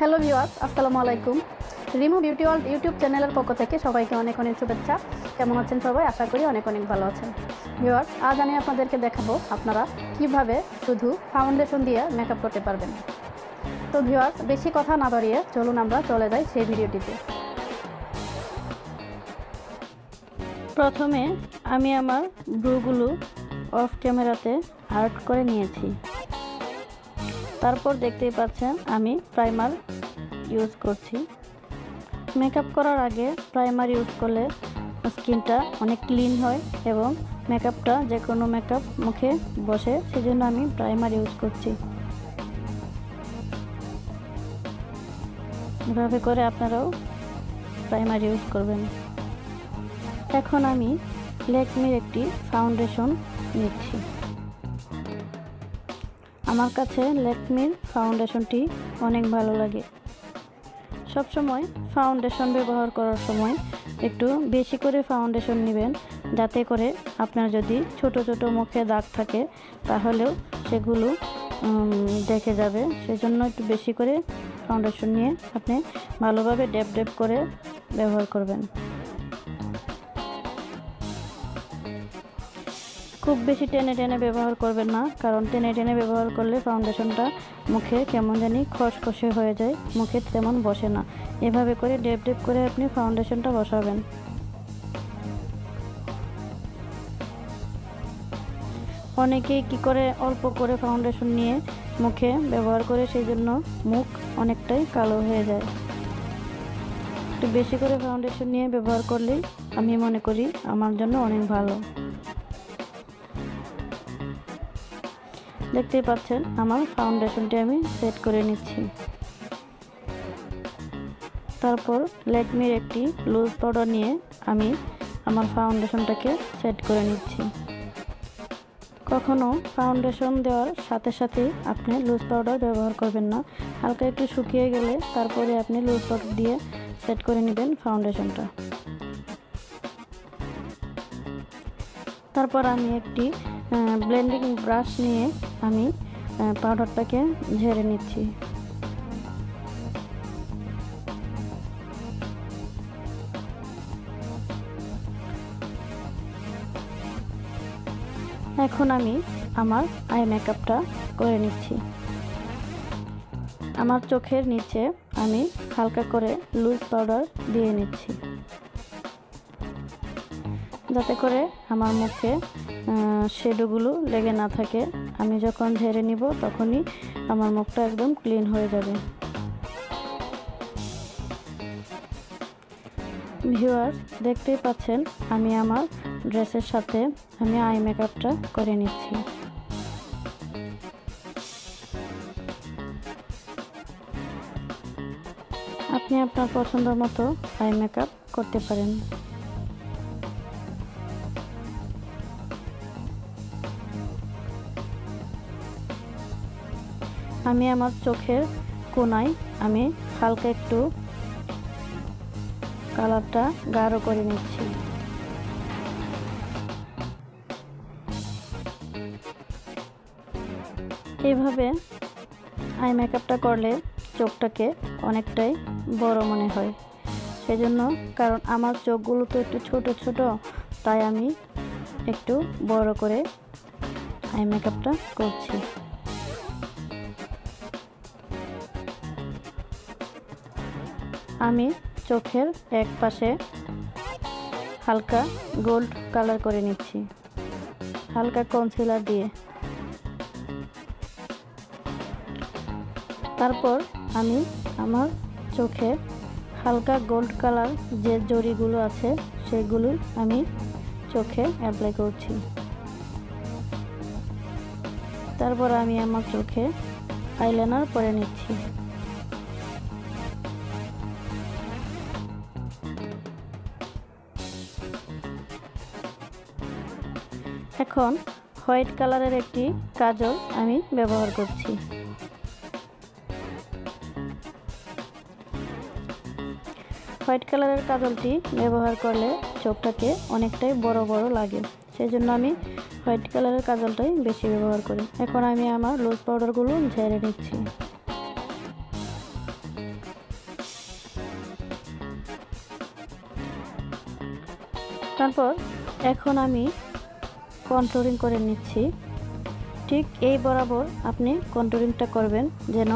Hello viewers, আসসালামু আলাইকুম। Rimu beauty world YouTube চ্যানেলের পক্ষ থেকে সবাইকে অনেক অনেক শুভেচ্ছা। কেমন আছেন সবাই? আশা করি অনেক অনেক ভালো আছেন। ভিউয়ার্স, আজ আমি আপনাদেরকে দেখাবো আপনারা কিভাবে শুধু ফাউন্ডেশন দিয়ে মেকআপ করতে পারবেন। তো ভিউয়ার্স, বেশি কথা না বাড়িয়ে চলুন আমরা চলে যাই সেই ভিডিওটিতে। প্রথমে আমি আমার ব্রুগুলো অফ ক্যামেরাতে আর্ট করে নিয়েছি। তারপর দেখতেই পাচ্ছেন আমি প্রাইমার ইউজ করছি। মেকআপ করার আগে প্রাইমার ইউজ করলে স্কিনটা অনেক ক্লিন হয় এবং মেকআপটা যে কোনো মেকআপ মুখে বসে, সেজন্য আমি প্রাইমার ইউজ করছি। এভাবে করে আপনারাও প্রাইমার ইউজ করবেন। এখন আমি ল্যাকমির একটি ফাউন্ডেশন নিচ্ছি। আমার কাছে ল্যাকমির ফাউন্ডেশনটি অনেক ভালো লাগে। সবসময় ফাউন্ডেশন ব্যবহার করার সময় একটু বেশি করে ফাউন্ডেশন নেবেন, যাতে করে আপনার যদি ছোট ছোট মুখে দাগ থাকে তাহলেও সেগুলো দেখে যাবে। সেজন্য একটু বেশি করে ফাউন্ডেশন নিয়ে আপনি ভালোভাবে ড্যাপ ড্যাপ করে ব্যবহার করবেন। খুব বেশি টেনে টেনে ব্যবহার করবেন না, কারণ টেনে টেনে ব্যবহার করলে ফাউন্ডেশনটা মুখে কেমন জানি খসখসে হয়ে যায়, মুখে তেমন বসে না। এভাবে করে ডেপ ডেপ করে আপনি ফাউন্ডেশনটা বসাবেন। অনেকেই কি করে অল্প করে ফাউন্ডেশন নিয়ে মুখে ব্যবহার করে, সেই জন্য মুখ অনেকটাই কালো হয়ে যায়। একটু বেশি করে ফাউন্ডেশন নিয়ে ব্যবহার করলে আমি মনে করি আমার জন্য অনেক ভালো। দেখতেই পাচ্ছেন আমার ফাউন্ডেশনটি আমি সেট করে নিচ্ছি। তারপর ল্যাকমির একটি লুজ পাউডার নিয়ে আমি আমার ফাউন্ডেশনটাকে সেট করে নিচ্ছি। কখনো ফাউন্ডেশন দেওয়ার সাথে সাথে আপনি লুজ পাউডার ব্যবহার করবেন না। হালকা একটু শুকিয়ে গেলে তারপরে আপনি লুজ পাউডার দিয়ে সেট করে নেবেন ফাউন্ডেশনটা। তারপর আমি একটি ব্লেন্ডিং ব্রাশ নিয়ে আমি পাউডারটাকে ঝেড়ে নিচ্ছি। এখন আমি আমার আই মেকআপটা করে নিচ্ছি। আমার চোখের নিচে আমি হালকা করে লুজ পাউডার দিয়ে নিচ্ছি, যাতে করে আমার মুখে শেডোগুলো লেগে না থাকে। আমি যখন ঝেড়ে নিব তখনই আমার মুখটা একদম ক্লিন হয়ে যাবে। ভিউয়ার্স, দেখতেই পাচ্ছেন আমি আমার ড্রেসের সাথে আমি আই মেকআপটা করে নিচ্ছি। আপনি আপনার পছন্দ মতো আই মেকআপ করতে পারেন। আমি আমার চোখের কোণায় আমি হালকা একটু কালারটা গাঢ় করে নিচ্ছি। এইভাবে আই মেকআপটা করলে চোখটাকে অনেকটাই বড় মনে হয়। সেজন্য, কারণ আমার চোখগুলো তো একটু ছোট ছোট, তাই আমি একটু বড় করে আই মেকআপটা করছি। আমি চোখের এক পাশে হালকা গোল্ড কালার করে নিচ্ছি হালকা কনসিলার দিয়ে। তারপর আমি আমার চোখে হালকা গোল্ড কালার যে জরিগুলো আছে সেগুলো আমি চোখে অ্যাপ্লাই করছি। তারপর আমি আমার চোখে আইলাইনার পরে নিচ্ছি। এখন হোয়াইট কালারের একটি কাজল আমি ব্যবহার করছি। হোয়াইট কালারের কাজলটি ব্যবহার করলে চোখটাকে অনেকটাই বড় বড় লাগে, সেই জন্য আমি হোয়াইট কালারের কাজলটাই বেশি ব্যবহার করি। এখন আমি আমার লুজ পাউডারগুলো ঝেড়ে নিচ্ছি। তারপর এখন আমি কন্ট্রোলিং করে নিচ্ছি। ঠিক এই বরাবর আপনি কন্ট্রোলিংটা করবেন, যেন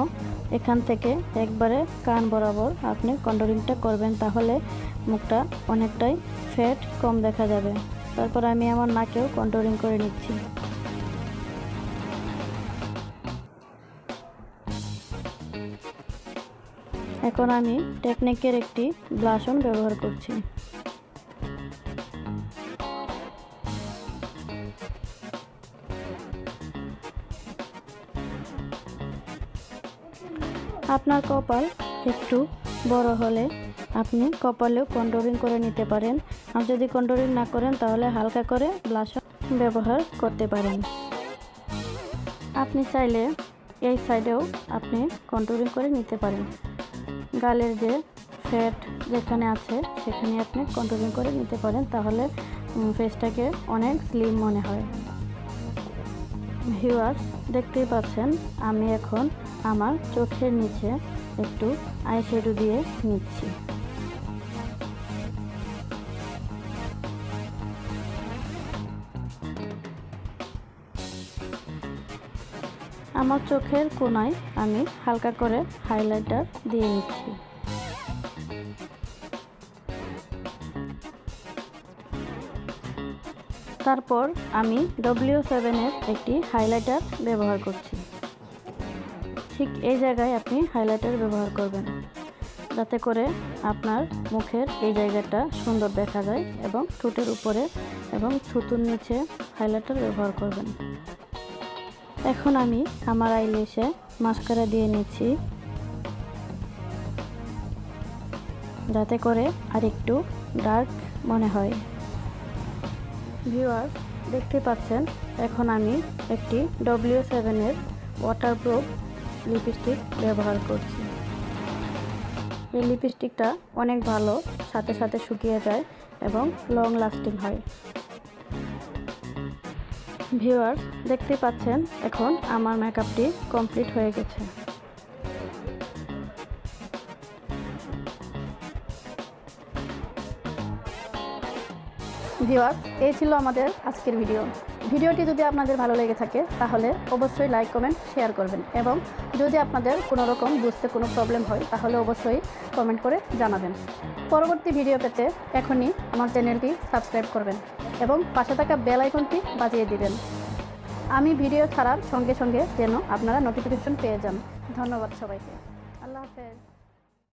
এখান থেকে একবারে কান বরাবর আপনি কন্ট্রোলিংটা করবেন, তাহলে মুখটা অনেকটাই ফ্যাট কম দেখা যাবে। তারপর আমি আমার নাকেও কন্ট্রোলিং করে নিচ্ছি। এখন আমি টেকনিকের একটি ব্লাশ অন ব্যবহার করছি। আপনার কপাল একটু বড় হলে আপনি কপালেও কন্ট্রোলিং করে নিতে পারেন, আর যদি কন্ট্রোলিং না করেন তাহলে হালকা করে ব্লাশ ব্যবহার করতে পারেন। আপনি চাইলে এই সাইডেও আপনি কন্ট্রোলিং করে নিতে পারেন। গালের যে ফ্যাট যেখানে আছে সেখানে আপনি কন্ট্রোলিং করে নিতে পারেন, তাহলে ফেসটাকে অনেক স্লিম মনে হয়। ভিউয়ার্স, দেখতেই পাচ্ছেন আমি এখন আমার চোখের নিচে একটু আইশ্যাডো দিয়ে নিচ্ছি। আমার চোখের কোণায় আমি হালকা করে হাইলাইটার দিয়ে নিচ্ছি। তারপর আমি W7 এর একটি হাইলাইটার ব্যবহার করছি। ঠিক এই জায়গায় আপনি হাইলাইটার ব্যবহার করবেন, যাতে করে আপনার মুখের এই জায়গাটা সুন্দর দেখা যায়, এবং ঠোঁটের উপরে এবং থুতুর নিচে হাইলাইটার ব্যবহার করবেন। এখন আমি আমার আইল্যাশে মাস্কারা দিয়ে নিচ্ছি, যাতে করে আরেকটু ডার্ক মনে হয়। ভিউয়ার্স, দেখতে পাচ্ছেন এখন আমি একটি W7 এর ওয়াটারপ্রুফ লিপস্টিক ব্যবহার করছি। এই লিপস্টিকটা অনেক ভালো, সাথে সাথে শুকিয়ে যায় এবং লং লাস্টিং হয়। ভিউয়ার্স, দেখতে পাচ্ছেন এখন আমার মেকআপটি কমপ্লিট হয়ে গেছে। ভিউয়ার্স, এই ছিল আমাদের আজকের ভিডিওটি যদি আপনাদের ভালো লেগে থাকে তাহলে অবশ্যই লাইক, কমেন্ট, শেয়ার করবেন, এবং যদি আপনাদের কোনো রকম বুঝতে কোনো প্রবলেম হয় তাহলে অবশ্যই কমেন্ট করে জানাবেন। পরবর্তী ভিডিও পেতে এখনই আমার চ্যানেলটি সাবস্ক্রাইব করবেন এবং পাশে থাকা বেল আইকনটি বাজিয়ে দিবেন, আমি ভিডিও ছাড়ার সঙ্গে সঙ্গে যেন আপনারা নোটিফিকেশন পেয়ে যান। ধন্যবাদ সবাইকে। আল্লাহ হাফেজ।